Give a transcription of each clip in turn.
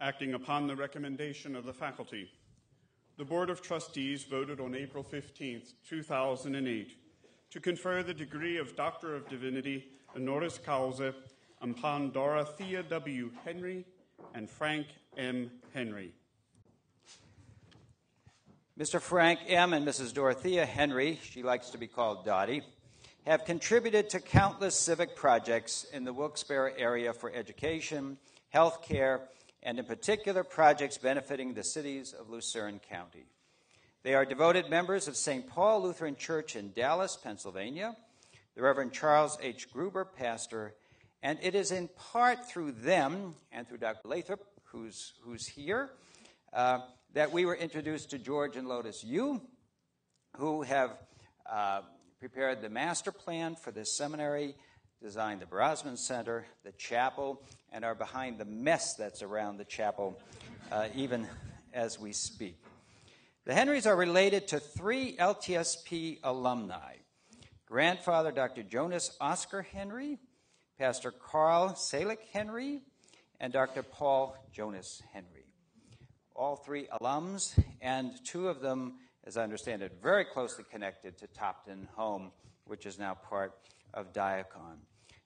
acting upon the recommendation of the faculty, the Board of Trustees voted on April 15, 2008, to confer the degree of Doctor of Divinity, honoris causa, upon Dorothea W. Henry and Frank M. Henry. Mr. Frank M. and Mrs. Dorothea Henry, she likes to be called Dottie, have contributed to countless civic projects in the Wilkes-Barre area for education, health care, and in particular projects benefiting the cities of Lucerne County. They are devoted members of St. Paul Lutheran Church in Dallas, Pennsylvania, the Reverend Charles H. Gruber, pastor, and it is in part through them and through Dr. Lathrop, who's here, that we were introduced to George and Lotus Yu, who have prepared the master plan for this seminary, designed the Brosman Center, the chapel, and are behind the mess that's around the chapel even as we speak. The Henrys are related to 3 LTSP alumni: grandfather Dr. Jonas Oscar Henry, Pastor Carl Salick Henry, and Dr. Paul Jonas Henry. All 3 alums, and 2 of them, as I understand it, very closely connected to Topton Home, which is now part of Diakon.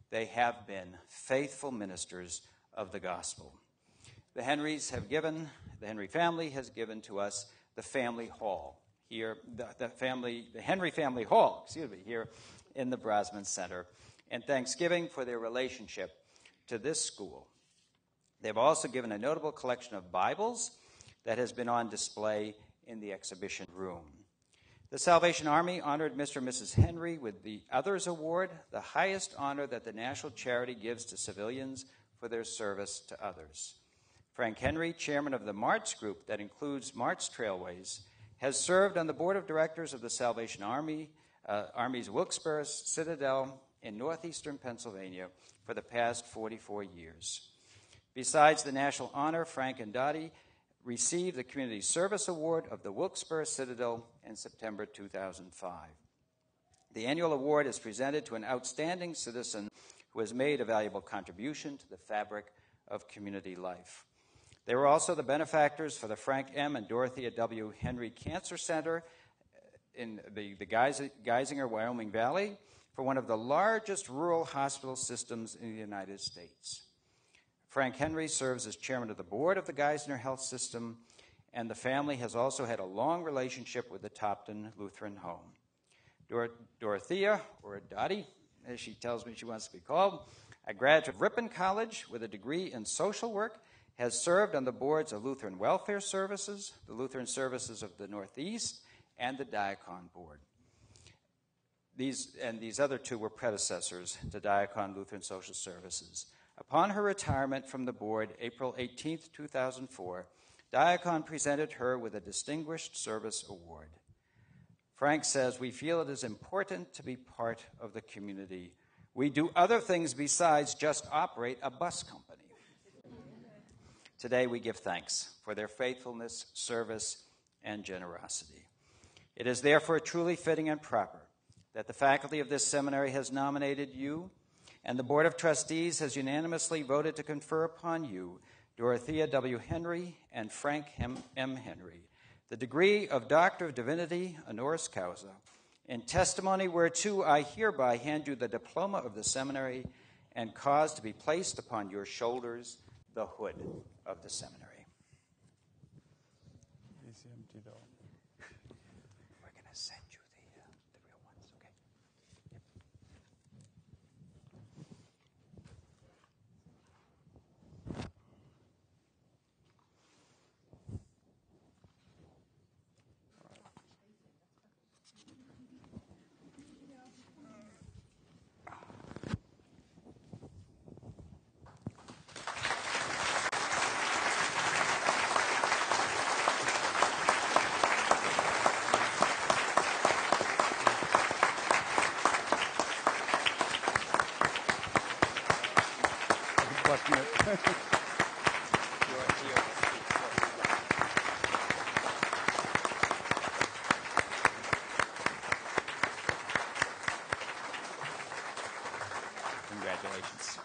They have been faithful ministers of the gospel. The Henry family has given to us the family hall here, the Henry family hall, here in the Brosman Center, and thanksgiving for their relationship to this school. They've also given a notable collection of Bibles that has been on display in the exhibition room. The Salvation Army honored Mr. and Mrs. Henry with the Others Award, the highest honor that the national charity gives to civilians for their service to others. Frank Henry, chairman of the Marts Group that includes Marts Trailways, has served on the board of directors of the Salvation Army's Wilkes-Barre Citadel in northeastern Pennsylvania for the past 44 years. Besides the national honor, Frank and Dottie received the Community Service Award of the Wilkes-Barre Citadel in September 2005. The annual award is presented to an outstanding citizen who has made a valuable contribution to the fabric of community life. They were also the benefactors for the Frank M. and Dorothea W. Henry Cancer Center in the Geisinger, Wyoming Valley, for one of the largest rural hospital systems in the United States. Frank Henry serves as chairman of the board of the Geisinger Health System, and the family has also had a long relationship with the Topton Lutheran Home. Dorothea, or Dottie, as she tells me she wants to be called, a graduate of Ripon College with a degree in social work, has served on the boards of Lutheran Welfare Services, the Lutheran Services of the Northeast, and the Diakon Board. These other 2 were predecessors to Diakon Lutheran Social Services. Upon her retirement from the board, April 18, 2004, Diakon presented her with a Distinguished Service Award. Frank says, "We feel it is important to be part of the community. We do other things besides just operate a bus company." Today we give thanks for their faithfulness, service, and generosity. It is therefore truly fitting and proper that the faculty of this seminary has nominated you, and the Board of Trustees has unanimously voted to confer upon you, Dorothea W. Henry and Frank M. Henry, the degree of Doctor of Divinity, honoris causa, in testimony whereto I hereby hand you the diploma of the seminary and cause to be placed upon your shoulders the hood of the seminary. It's empty though. We're going to send you the real ones, okay? Yep. Congratulations.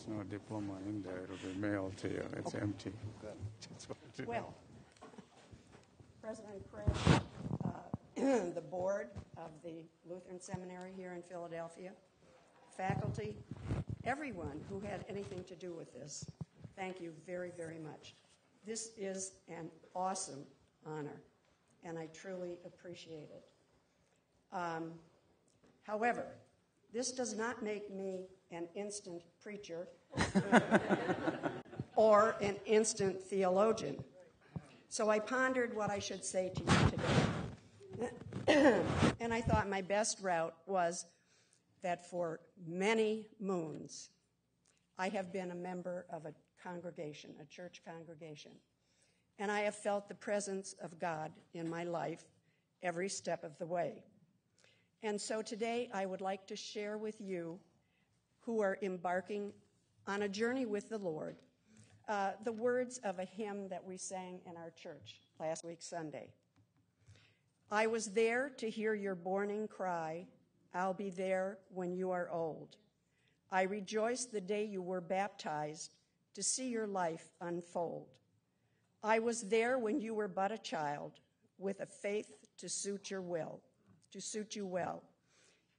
There's no diploma in there. It'll be mailed to you. It's empty. Well, President Craig, the board of the Lutheran Seminary here in Philadelphia, faculty, everyone who had anything to do with this, thank you very, very much. This is an awesome honor, and I truly appreciate it. However, this does not make me an instant preacher or an instant theologian. So I pondered what I should say to you today. And I thought my best route was that for many moons, I have been a member of a congregation, a church congregation. And I have felt the presence of God in my life every step of the way. And so today I would like to share with you who are embarking on a journey with the Lord the words of a hymn that we sang in our church last week Sunday. I was there to hear your borning cry, I'll be there when you are old. I rejoiced the day you were baptized to see your life unfold. I was there when you were but a child with a faith to suit your will, to suit you well.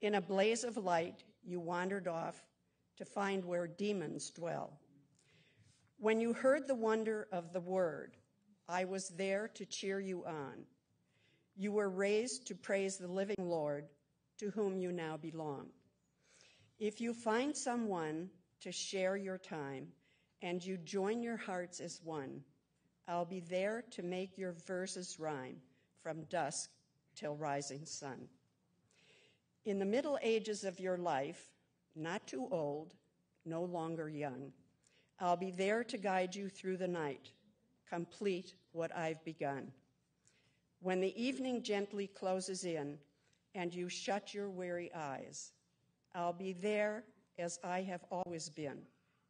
In a blaze of light, you wandered off to find where demons dwell. When you heard the wonder of the word, I was there to cheer you on. You were raised to praise the living Lord, to whom you now belong. If you find someone to share your time and you join your hearts as one, I'll be there to make your verses rhyme from dusk till rising sun. In the middle ages of your life, not too old, no longer young, I'll be there to guide you through the night, complete what I've begun. When the evening gently closes in and you shut your weary eyes, I'll be there as I have always been,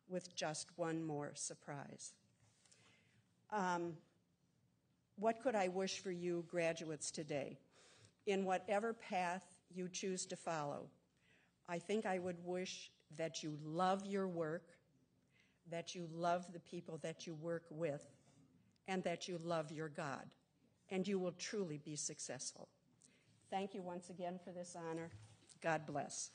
with just one more surprise. What could I wish for you graduates today? In whatever path you choose to follow, I think I would wish that you love your work, that you love the people that you work with, and that you love your God, and you will truly be successful. Thank you once again for this honor. God bless.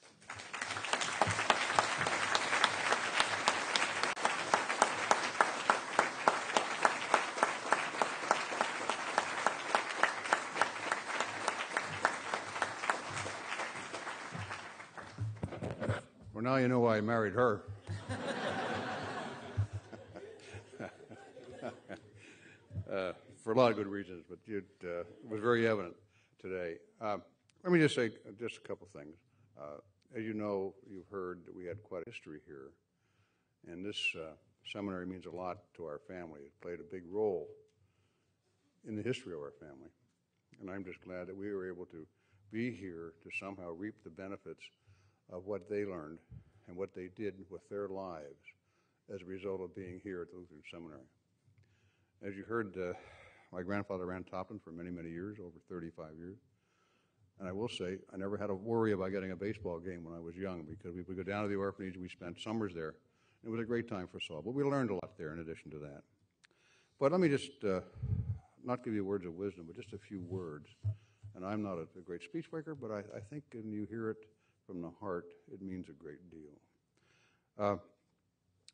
Well, now you know why I married her. For a lot of good reasons, but it was very evident today. Let me just say just a couple things. As you know, you've heard that we had quite a history here, and this seminary means a lot to our family. It played a big role in the history of our family, and I'm just glad that we were able to be here to somehow reap the benefits of what they learned and what they did with their lives as a result of being here at the Lutheran Seminary. As you heard, my grandfather ran Toplin for many, many years, over 35 years. And I will say, I never had to worry about getting a baseball game when I was young, because we would go down to the orphanage, we spent summers there. It was a great time for us all, but we learned a lot there in addition to that. But let me just not give you words of wisdom, but just a few words. And I'm not a great speech maker, but I think when you hear it from the heart, it means a great deal.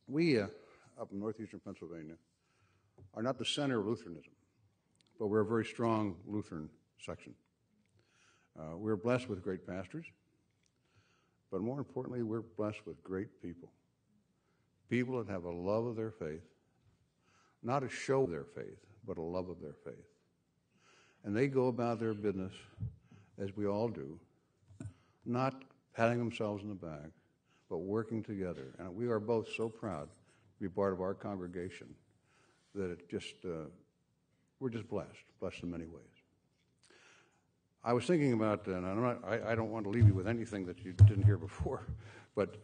We, up in northeastern Pennsylvania, are not the center of Lutheranism, but we're a very strong Lutheran section. We're blessed with great pastors, but more importantly, we're blessed with great people. People that have a love of their faith, not a show of their faith, but a love of their faith. And they go about their business, as we all do, not patting themselves in the back, but working together. And we are both so proud to be part of our congregation that it just, we're just blessed in many ways. I was thinking about, and I don't want to leave you with anything that you didn't hear before, but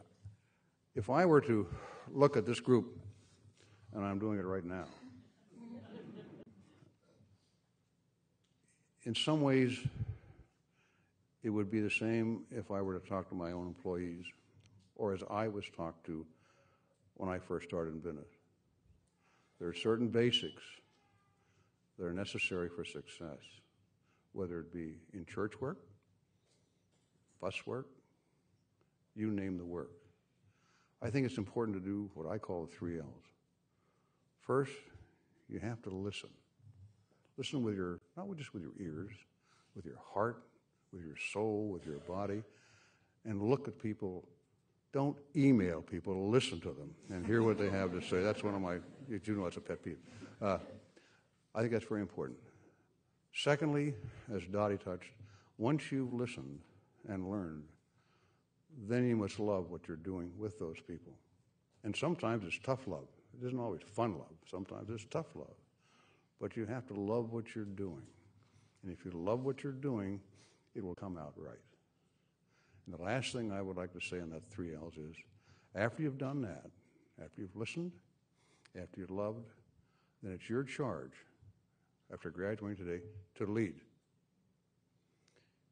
if I were to look at this group, and I'm doing it right now, in some ways, it would be the same if I were to talk to my own employees, or as I was talked to when I first started in business. There are certain basics that are necessary for success, whether it be in church work, bus work, you name the work. I think it's important to do what I call the 3 L's. First, you have to listen. Listen with your, not just with your ears, with your heart, with your soul, with your body, and look at people. Don't email people, listen to them and hear what they have to say. That's one of my, you know, it's a pet peeve. I think that's very important. Secondly, as Dottie touched, once you've listened and learned, then you must love what you're doing with those people. And sometimes it's tough love. It isn't always fun love. Sometimes it's tough love. But you have to love what you're doing. And if you love what you're doing, it will come out right. And the last thing I would like to say on that 3 L's is, after you've done that, after you've listened, after you've loved, then it's your charge, after graduating today, to lead.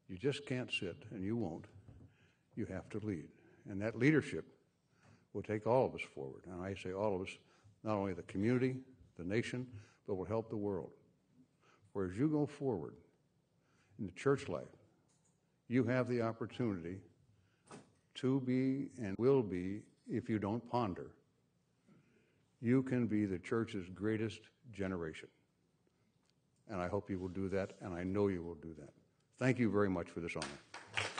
You just can't sit, and you won't. You have to lead. And that leadership will take all of us forward. And I say all of us, not only the community, the nation, but will help the world. For as you go forward in the church life, you have the opportunity to be and will be, if you don't ponder, you can be the church's greatest generation. And I hope you will do that, and I know you will do that. Thank you very much for this honor.